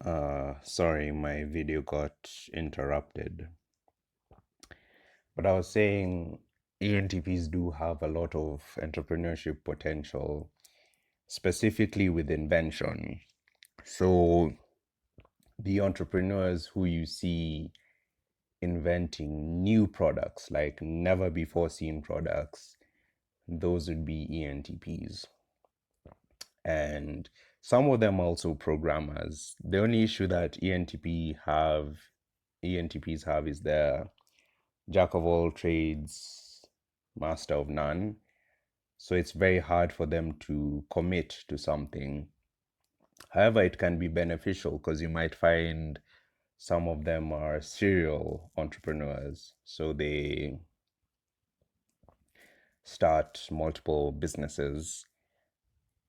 Sorry, my video got interrupted. But I was saying ENTPs do have a lot of entrepreneurship potential, specifically with invention. So the entrepreneurs who you see inventing new products, like never before seen products, those would be ENTPs. And some of them also programmers. The only issue that ENTPs have is their jack of all trades, master of none. So it's very hard for them to commit to something. However, it can be beneficial because you might find some of them are serial entrepreneurs. So they start multiple businesses.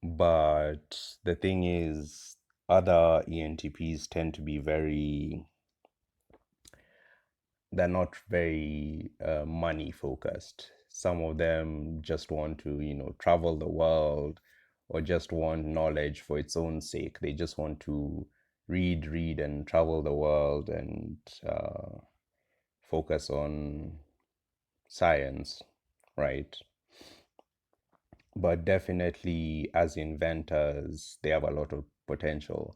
But the thing is, other ENTPs tend to be they're not very money focused. Some of them just want to, travel the world or just want knowledge for its own sake. They just want to read, and travel the world and focus on science, right? But definitely, as inventors, they have a lot of potential.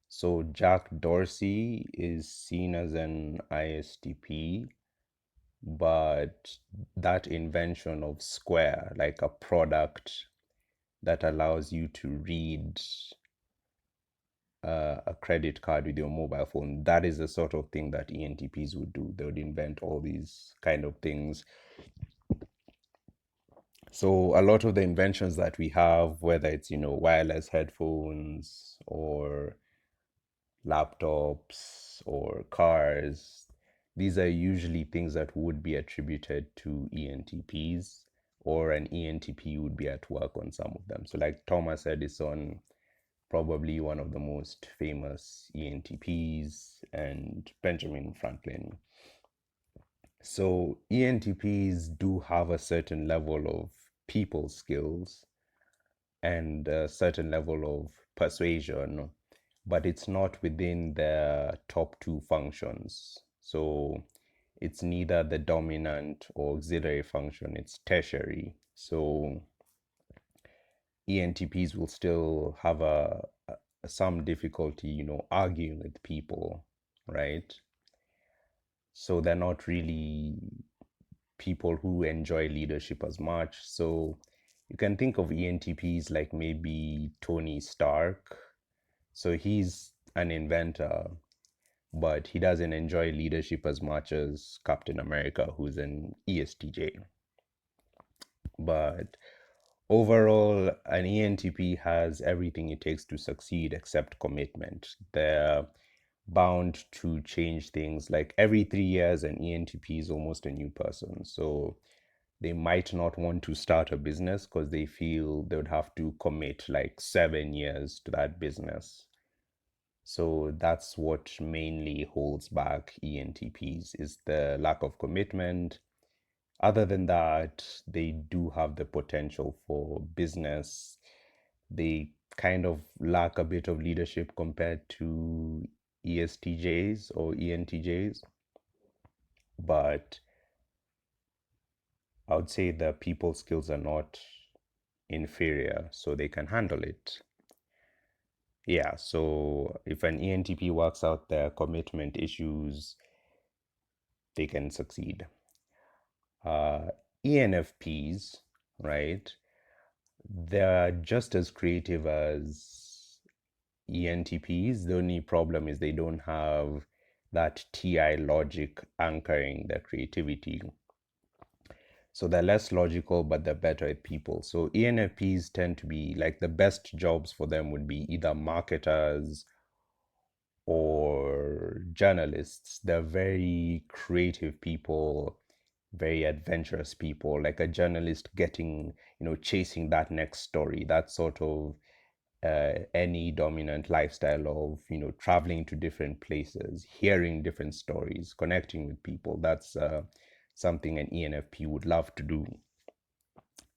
So Jack Dorsey is seen as an ISTP, but that invention of Square, like a product that allows you to read a credit card with your mobile phone, that is the sort of thing that ENTPs would do. They would invent all these kind of things. So a lot of the inventions that we have, whether it's, wireless headphones or laptops or cars, these are usually things that would be attributed to ENTPs, or an ENTP would be at work on some of them. So, like Thomas Edison, probably one of the most famous ENTPs, and Benjamin Franklin. So, ENTPs do have a certain level of people skills and a certain level of persuasion, but it's not within the top two functions. So it's neither the dominant or auxiliary function, it's tertiary. So ENTPs will still have some difficulty, arguing with people, right? So they're not really people who enjoy leadership as much. So you can think of ENTPs like maybe Tony Stark. So he's an inventor, but he doesn't enjoy leadership as much as Captain America, who's an ESTJ. But overall, an ENTP has everything it takes to succeed except commitment. They're bound to change things. Like every 3 years, an ENTP is almost a new person. So they might not want to start a business because they feel they would have to commit like 7 years to that business. So that's what mainly holds back ENTPs is the lack of commitment. Other than that, they do have the potential for business. They kind of lack a bit of leadership compared to ESTJs or ENTJs, but I would say the people skills are not inferior, so they can handle it. Yeah, so if an ENTP works out their commitment issues, they can succeed. Uh, ENFPs, right? They're just as creative as ENTPs. The only problem is they don't have that TI logic anchoring their creativity. So they're less logical, but they're better at people. So ENFPs tend to be like the best jobs for them would be either marketers or journalists. They're very creative people, very adventurous people, like a journalist getting, chasing that next story, that sort of any dominant lifestyle of, traveling to different places, hearing different stories, connecting with people. That's something an ENFP would love to do.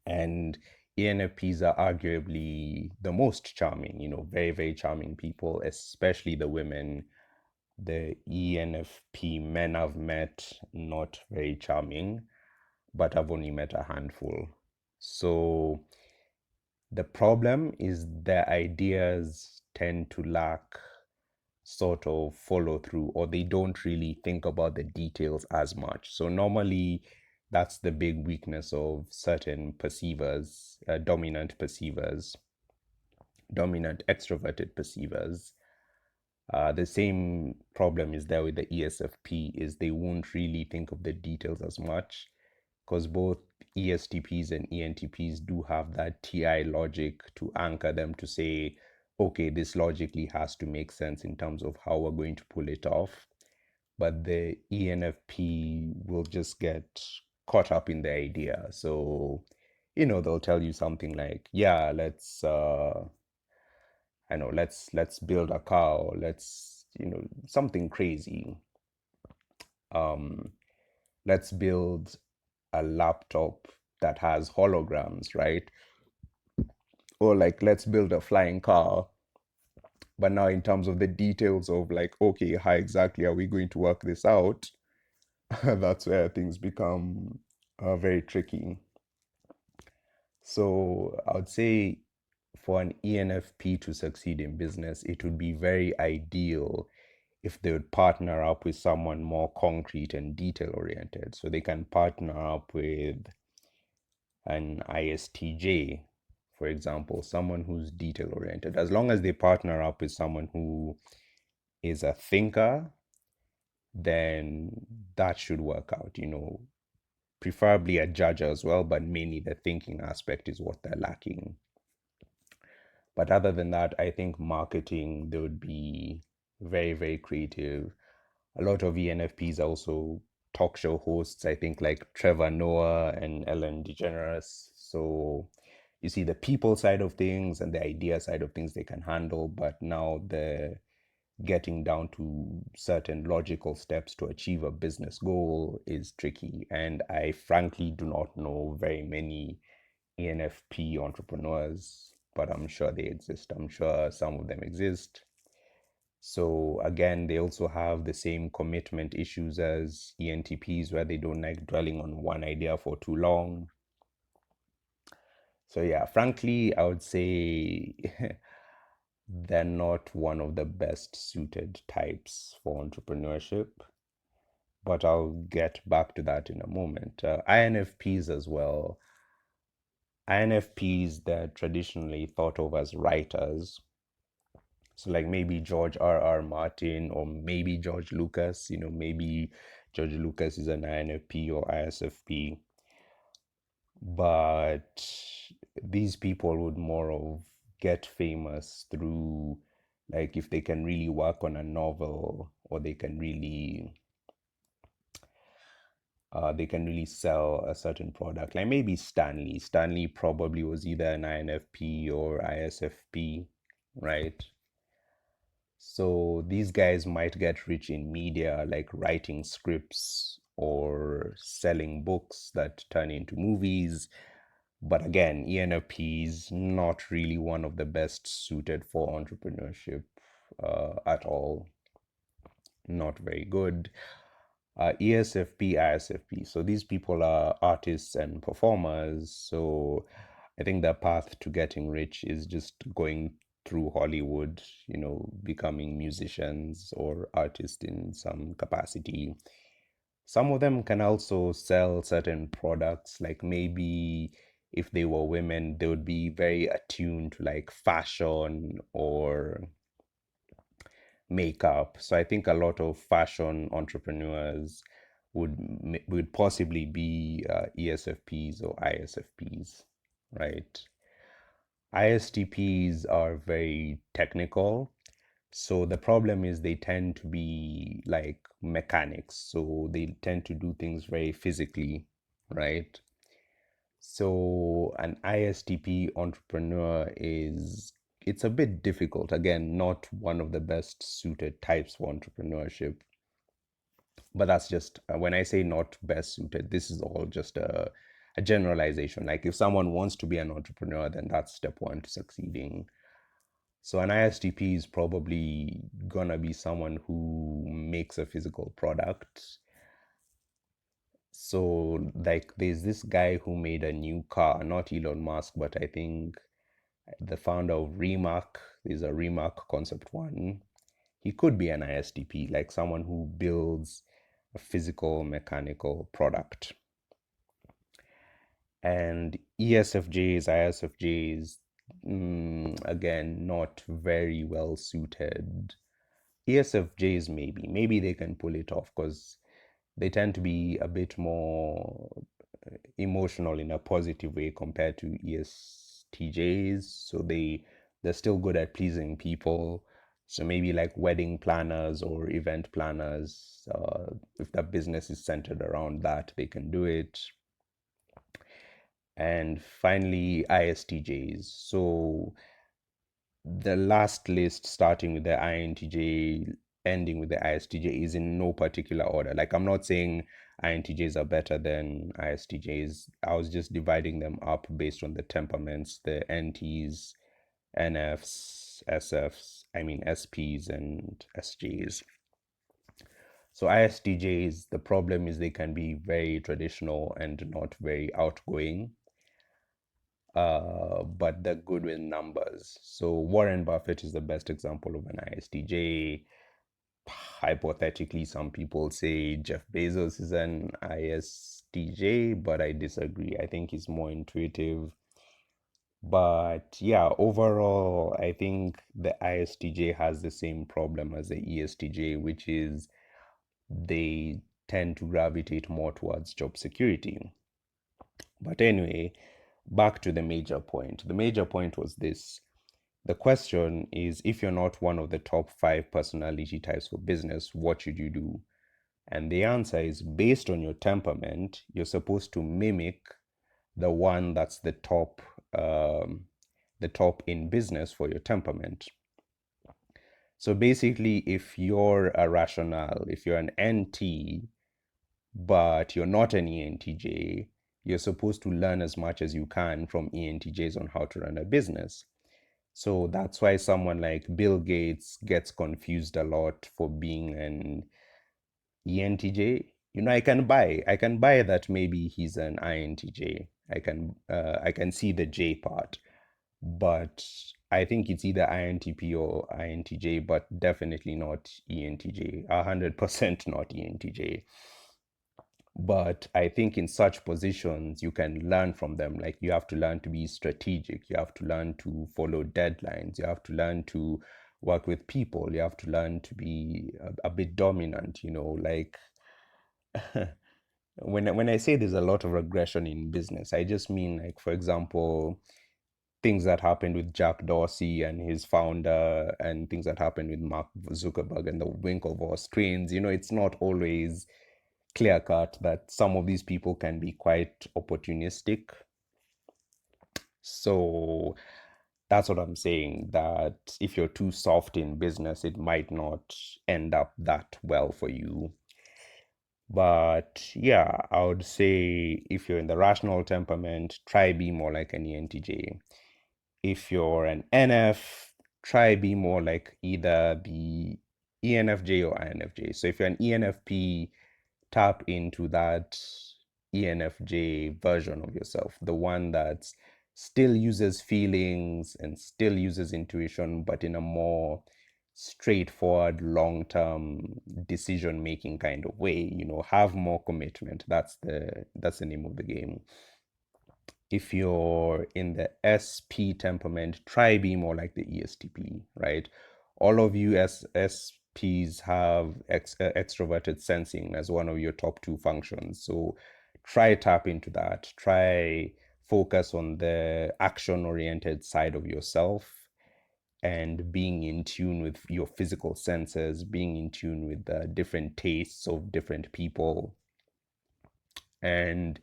And ENFPs are arguably the most charming, very, very charming people, especially the women. The ENFP men I've met, not very charming, but I've only met a handful. So the problem is their ideas tend to lack sort of follow through, or they don't really think about the details as much. So normally that's the big weakness of certain perceivers, dominant extroverted perceivers. The same problem is there with the ESFP, is they won't really think of the details as much, because both ESTPs and ENTPs do have that TI logic to anchor them to say, okay, this logically has to make sense in terms of how we're going to pull it off. But the ENFP will just get caught up in the idea. So, they'll tell you something like, yeah, let's build a car, or let's, something crazy. Um, let's build a laptop that has holograms, right? Or like, let's build a flying car. But now, in terms of the details of like, okay, how exactly are we going to work this out? That's where things become very tricky. So I would say for an ENFP to succeed in business, it would be very ideal if they would partner up with someone more concrete and detail oriented. So they can partner up with an ISTJ, for example, someone who's detail oriented. As long as they partner up with someone who is a thinker, then that should work out, preferably a judge as well, but mainly the thinking aspect is what they're lacking. But other than that, I think marketing, they would be very, very creative. A lot of ENFPs are also talk show hosts, I think, like Trevor Noah and Ellen DeGeneres. So you see the people side of things and the idea side of things they can handle, but now the getting down to certain logical steps to achieve a business goal is tricky. And I frankly do not know very many ENFP entrepreneurs, but I'm sure they exist. I'm sure some of them exist. So again, they also have the same commitment issues as ENTPs, where they don't like dwelling on one idea for too long. So yeah, frankly, I would say they're not one of the best suited types for entrepreneurship, but I'll get back to that in a moment. INFPs as well. INFPs, they're traditionally thought of as writers. So like maybe George R. Martin, or maybe George Lucas, maybe George Lucas is an INFP or ISFP. But these people would more of get famous through, like, if they can really work on a novel, or they can really sell a certain product. Like maybe Stanley. Stanley probably was either an INFP or ISFP, right? So these guys might get rich in media, like writing scripts or selling books that turn into movies. But again, ENFPs not really one of the best suited for entrepreneurship at all. Not very good. ESFP, ISFP. So these people are artists and performers. So I think the path to getting rich is just going through Hollywood, becoming musicians or artists in some capacity. Some of them can also sell certain products, like maybe if they were women, they would be very attuned to like fashion or makeup. So I think a lot of fashion entrepreneurs would possibly be ESFPs or ISFPs, right? ISTPs are very technical. So the problem is they tend to be like mechanics. So they tend to do things very physically, right? So an ISTP entrepreneur it's a bit difficult. Again, not one of the best suited types for entrepreneurship. But that's just when I say not best suited, this is all just a generalization. Like if someone wants to be an entrepreneur, then that's step one to succeeding. So an ISTP is probably gonna be someone who makes a physical product. So like there's this guy who made a new car, not Elon Musk, but I think the founder of Rimac. There's a Rimac Concept One. He could be an ISTP, like someone who builds a physical mechanical product. And ESFJs, ISFJs, again, not very well suited. ESFJs, maybe they can pull it off because they tend to be a bit more emotional in a positive way compared to ESTJs. So they're still good at pleasing people. So maybe like wedding planners or event planners, if the business is centered around that, they can do it. And finally, ISTJs. So the last list, starting with the INTJ, ending with the ISTJ, is in no particular order. Like, I'm not saying INTJs are better than ISTJs. I was just dividing them up based on the temperaments, the NTs, NFs, SFs, I mean SPs, and SJs. So ISTJs, the problem is they can be very traditional and not very outgoing, but they're good with numbers. So Warren Buffett is the best example of an ISTJ. Hypothetically, some people say Jeff Bezos is an ISTJ, but I disagree. I think he's more intuitive. But yeah, overall, I think the ISTJ has the same problem as the ESTJ, which is they tend to gravitate more towards job security. But anyway, back to the major point. The major point was this. The question is, if you're not one of the top 5 personality types for business, what should you do? And the answer is, based on your temperament, you're supposed to mimic the one that's the top in business for your temperament. So basically, if you're a rational, if you're an NT, but you're not an ENTJ, you're supposed to learn as much as you can from ENTJs on how to run a business. So that's why someone like Bill Gates gets confused a lot for being an ENTJ. I can buy that maybe he's an INTJ. I can see the J part, but I think it's either INTP or INTJ, but definitely not ENTJ. 100% not ENTJ. But I think in such positions, you can learn from them. Like you have to learn to be strategic. You have to learn to follow deadlines. You have to learn to work with people. You have to learn to be a bit dominant, like when I say there's a lot of regression in business, I just mean like, for example, things that happened with Jack Dorsey and his founder and things that happened with Mark Zuckerberg and the Winklevoss twins. It's not always clear cut that some of these people can be quite opportunistic. So that's what I'm saying, that if you're too soft in business, it might not end up that well for you. But yeah, I would say if you're in the rational temperament, try be more like an ENTJ. If you're an NF, try be more like either the ENFJ or INFJ. So if you're an ENFP, tap into that ENFJ version of yourself, the one that still uses feelings and still uses intuition, but in a more straightforward, long-term decision-making kind of way. Have more commitment. That's the name of the game. If you're in the SP temperament, try be more like the ESTP, right? All of you as SPs have extroverted sensing as one of your top 2 functions. So try tap into that. Try focus on the action-oriented side of yourself and being in tune with your physical senses, being in tune with the different tastes of different people. And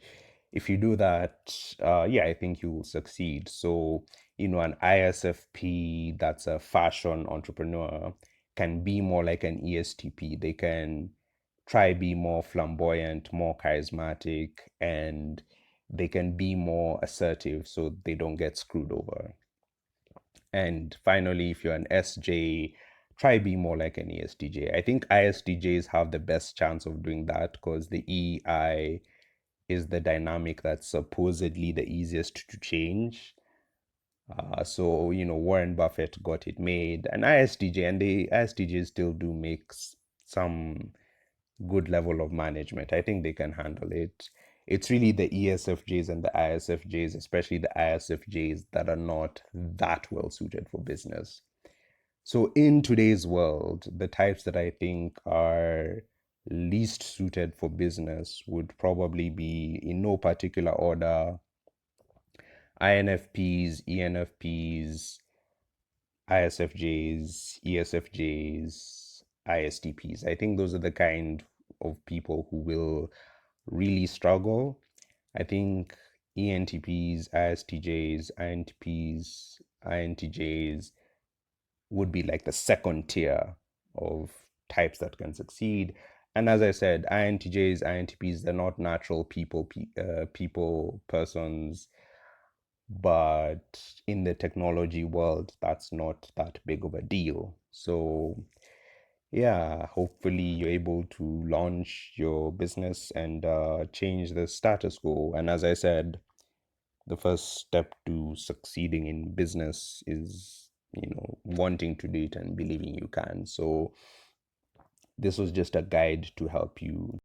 if you do that, yeah, I think you will succeed. So, an ISFP that's a fashion entrepreneur can be more like an ESTP. They can try be more flamboyant, more charismatic, and they can be more assertive so they don't get screwed over. And finally, if you're an SJ, try be more like an ESTJ. I think ISTJs have the best chance of doing that because the EI is the dynamic that's supposedly the easiest to change. So, Warren Buffett got it made, an ISTJ, and the ISTJs still do make some good level of management. I think they can handle it. It's really the ESFJs and the ISFJs, especially the ISFJs, that are not that well suited for business. So, in today's world, the types that I think are least suited for business would probably be, in no particular order, INFPs, ENFPs, ISFJs, ESFJs, ISTPs. I think those are the kind of people who will really struggle. I think ENTPs, ISTJs, INTPs, INTJs would be like the second tier of types that can succeed. And as I said, INTJs, INTPs, they're not natural persons, but in the technology world, that's not that big of a deal. So yeah, hopefully you're able to launch your business and change the status quo. And as I said, the first step to succeeding in business is, wanting to do it and believing you can. So this was just a guide to help you